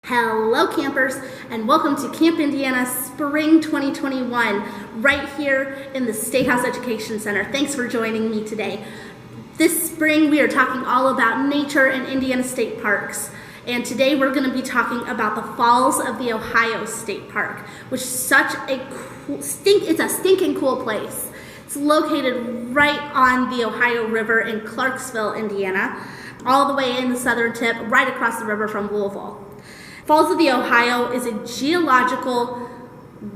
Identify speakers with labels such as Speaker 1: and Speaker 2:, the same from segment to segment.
Speaker 1: Hello campers, and welcome to Camp Indiana Spring 2021 right here in the State House Education Center. Thanks for joining me today. This spring we are talking all about nature and Indiana state parks, and today we're going to be talking about the Falls of the Ohio State Park, which is such a cool, it's a stinking cool place. It's located right on the Ohio River in Clarksville, Indiana, all the way in the southern tip, right across the river from Louisville. Falls of the Ohio is a geological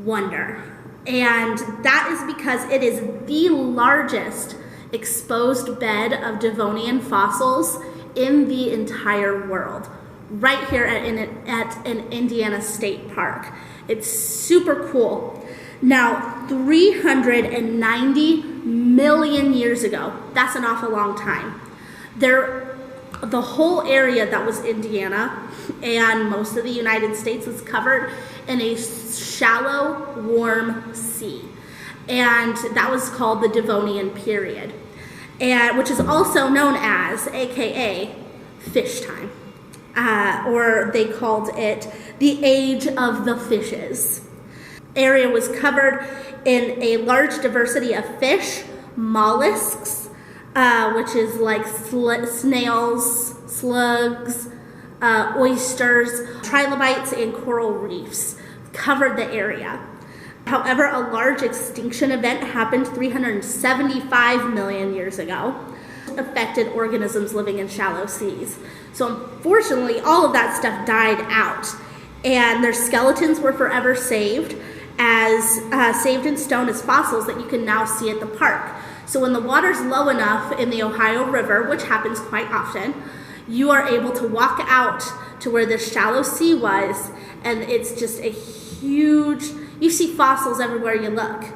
Speaker 1: wonder, and that is because it is the largest exposed bed of Devonian fossils in the entire world, right here at an Indiana State Park. It's super cool. Now, 390 million years ago, that's an awful long time, the whole area that was Indiana and most of the United States was covered in a shallow, warm sea. And that was called the Devonian period, which is also known as, AKA, fish time. Or they called it the age of the fishes. Area was covered in a large diversity of fish, mollusks, which is like snails, slugs, oysters, trilobites, and coral reefs covered the area. However, a large extinction event happened 375 million years ago, affected organisms living in shallow seas. So unfortunately, all of that stuff died out, and their skeletons were forever saved in stone as fossils that you can now see at the park. So when the water's low enough in the Ohio River, which happens quite often, you are able to walk out to where the shallow sea was, and it's just a huge, you see fossils everywhere you look.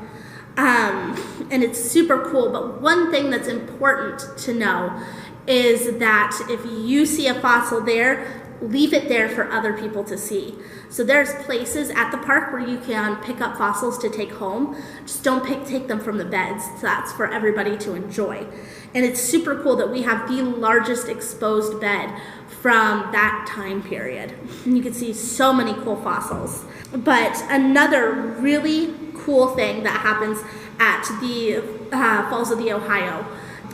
Speaker 1: And it's super cool, but one thing that's important to know is that if you see a fossil there, leave it there for other people to see. So there's places at the park where you can pick up fossils to take home. Just don't take them from the beds. So that's for everybody to enjoy. And it's super cool that we have the largest exposed bed from that time period. And you can see so many cool fossils. But another really cool thing that happens at the Falls of the Ohio,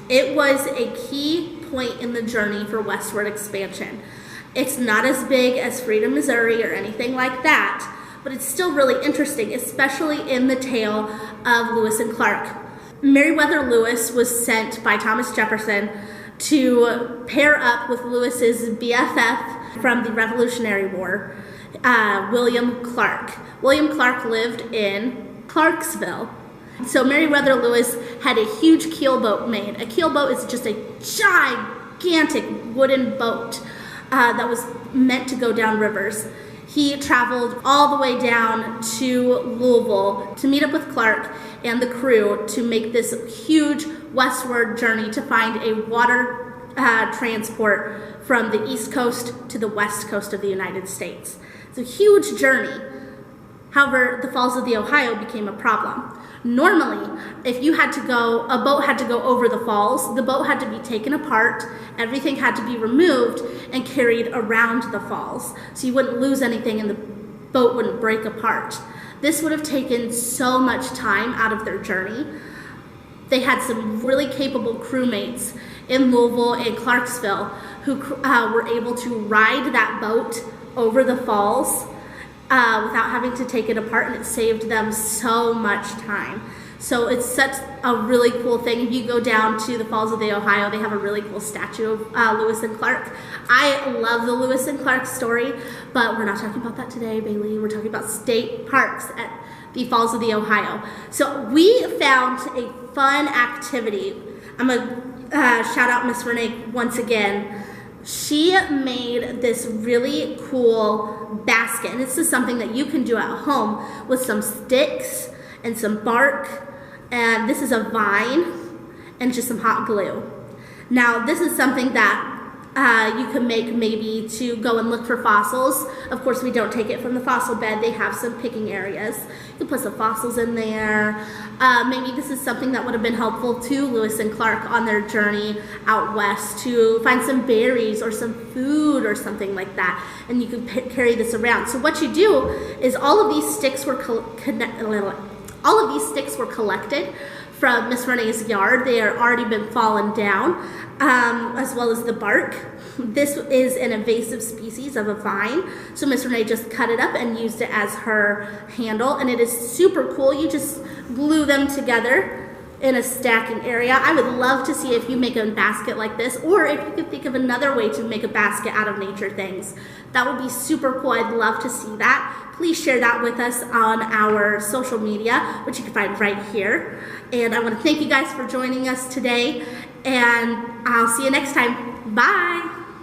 Speaker 1: it was a key point in the journey for westward expansion. It's not as big as Freedom, Missouri or anything like that, but it's still really interesting, especially in the tale of Lewis and Clark. Meriwether Lewis was sent by Thomas Jefferson to pair up with Lewis's BFF from the Revolutionary War, William Clark. William Clark lived in Clarksville. So Meriwether Lewis had a huge keelboat made. A keelboat is just a gigantic wooden boat that was meant to go down rivers. He traveled all the way down to Louisville to meet up with Clark and the crew to make this huge westward journey to find a water transport from the East Coast to the West Coast of the United States. It's a huge journey. However, the Falls of the Ohio became a problem. Normally, if a boat had to go over the falls, the boat had to be taken apart, everything had to be removed and carried around the falls, so you wouldn't lose anything and the boat wouldn't break apart. This would have taken so much time out of their journey. They had some really capable crewmates in Louisville and Clarksville who were able to ride that boat over the falls without having to take it apart, and it saved them so much time. So it's such a really cool thing. If you go down to the Falls of the Ohio, they have a really cool statue of Lewis and Clark. I love the Lewis and Clark story, but we're not talking about that today, Bailey. We're talking about state parks at the Falls of the Ohio. So we found a fun activity. I'm going to shout out Miss Renee once again. She made this really cool basket, and this is something that you can do at home with some sticks and some bark, and this is a vine and just some hot glue. Now, this is something that You can make maybe to go and look for fossils. Of course, we don't take it from the fossil bed. They have some picking areas. You can put some fossils in there. Maybe this is something that would have been helpful to Lewis and Clark on their journey out west, to find some berries or some food or something like that. And you can carry this around. So what you do is all of these sticks were collected from Miss Renee's yard. They are already been fallen down, as well as the bark. This is an invasive species of a vine, so Miss Renee just cut it up and used it as her handle, and it is super cool. You just glue them together in a stacking area. I would love to see if you make a basket like this, or if you could think of another way to make a basket out of nature things. That would be super cool. I'd love to see that. Please share that with us on our social media, which you can find right here. And I want to thank you guys for joining us today, and I'll see you next time. Bye.